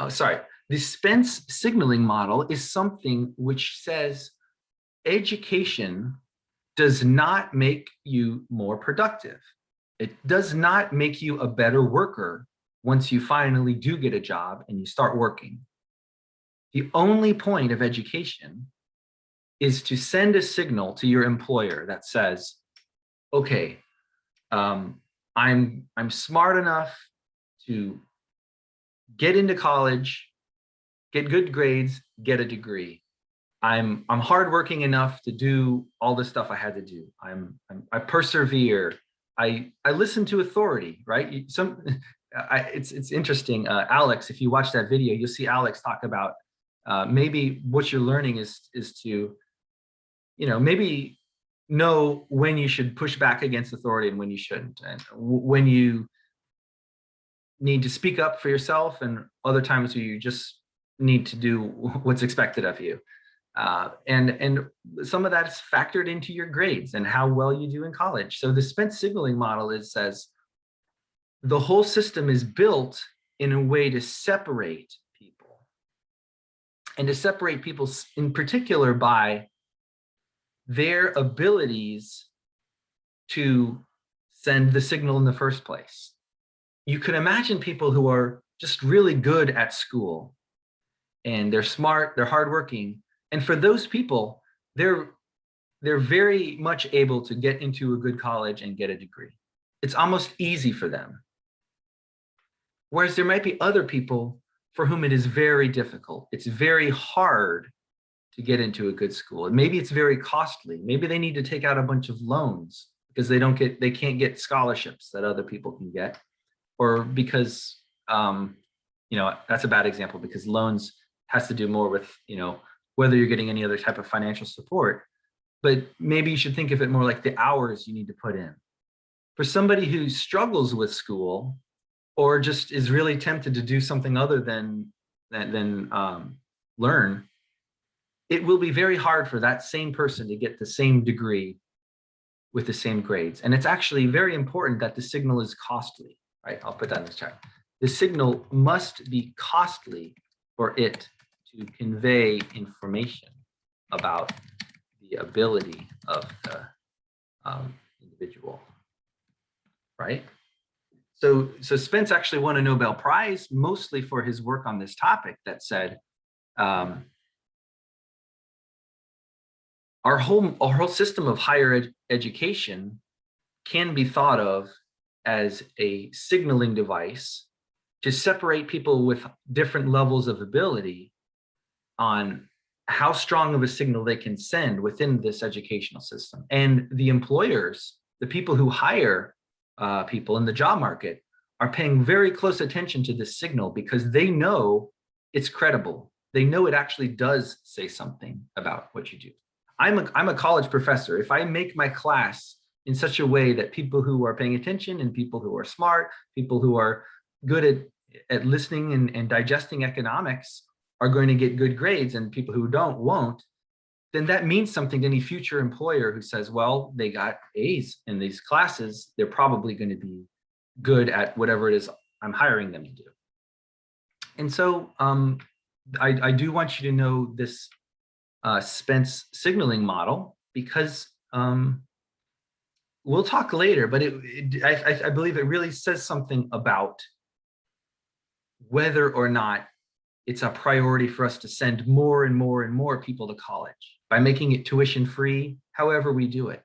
sorry, the Spence signaling model is something which says education does not make you more productive. It does not make you a better worker once you finally do get a job and you start working. The only point of education is to send a signal to your employer that says, okay, I'm smart enough to get into college, get good grades, get a degree. I'm hardworking enough to do all the stuff I had to do. I persevere. I listen to authority, right? It's interesting. Alex, if you watch that video, you'll see Alex talk about maybe what you're learning is to, maybe know when you should push back against authority and when you shouldn't, and when you need to speak up for yourself, and other times where you just need to do what's expected of you. And some of that's factored into your grades and how well you do in college. So the Spence signaling model says the whole system is built in a way to separate people, and to separate people in particular by their abilities to send the signal in the first place. You can imagine people who are just really good at school, and they're smart, they're hardworking. And for those people, they're very much able to get into a good college and get a degree. It's almost easy for them. Whereas there might be other people for whom it is very difficult. It's very hard to get into a good school. And maybe it's very costly. Maybe they need to take out a bunch of loans because they can't get scholarships that other people can get, or because that's a bad example, because loans has to do more with whether you're getting any other type of financial support. But maybe you should think of it more like the hours you need to put in. For somebody who struggles with school, or just is really tempted to do something other than learn, it will be very hard for that same person to get the same degree with the same grades. And it's actually very important that the signal is costly, right? I'll put that in the chat. The signal must be costly for it to convey information about the ability of the individual, right? So Spence actually won a Nobel Prize mostly for his work on this topic that said, our whole system of higher education can be thought of as a signaling device to separate people with different levels of ability on how strong of a signal they can send within this educational system. And the employers, the people who hire people in the job market, are paying very close attention to this signal because they know it's credible. They know it actually does say something about what you do. I'm a college professor. If I make my class in such a way that people who are paying attention and people who are smart, people who are good at listening and digesting economics are going to get good grades, and people who won't, then that means something to any future employer who says, well, they got A's in these classes, they're probably going to be good at whatever it is I'm hiring them to do. And so I do want you to know this Spence signaling model, because we'll talk later, but I believe it really says something about whether or not it's a priority for us to send more and more and more people to college by making it tuition free, however we do it.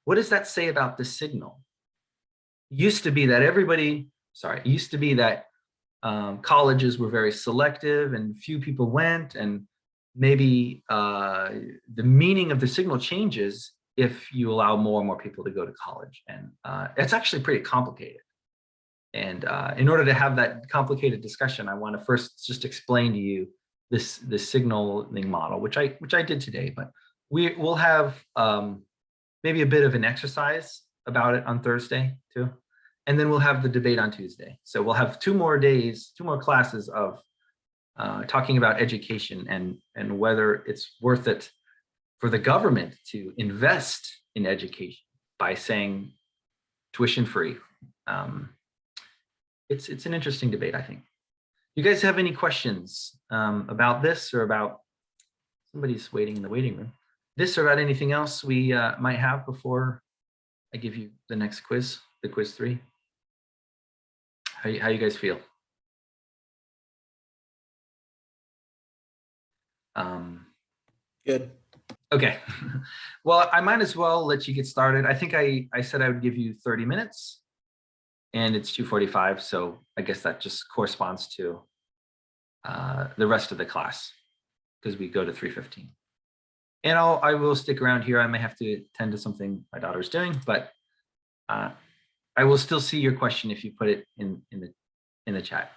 What does that say about the signal? It used to be that colleges were very selective and few people went, and maybe the meaning of the signal changes if you allow more and more people to go to college. And it's actually pretty complicated. And in order to have that complicated discussion, I want to first just explain to you this signaling model, which I did today. But we'll have maybe a bit of an exercise about it on Thursday too, and then we'll have the debate on Tuesday. So we'll have 2 more days, 2 more classes of talking about education and whether it's worth it for the government to invest in education by saying tuition free. It's an interesting debate, I think. You guys have any questions about this or about somebody's waiting in the waiting room? This or about anything else we might have before I give you the next quiz, the quiz 3? How you guys feel? Good. Okay. Well, I might as well let you get started. I think I said I would give you 30 minutes and it's 2:45. So I guess that just corresponds to the rest of the class because we go to 3:15. And I will stick around here. I may have to tend to something my daughter's doing, but I will still see your question if you put it in the chat.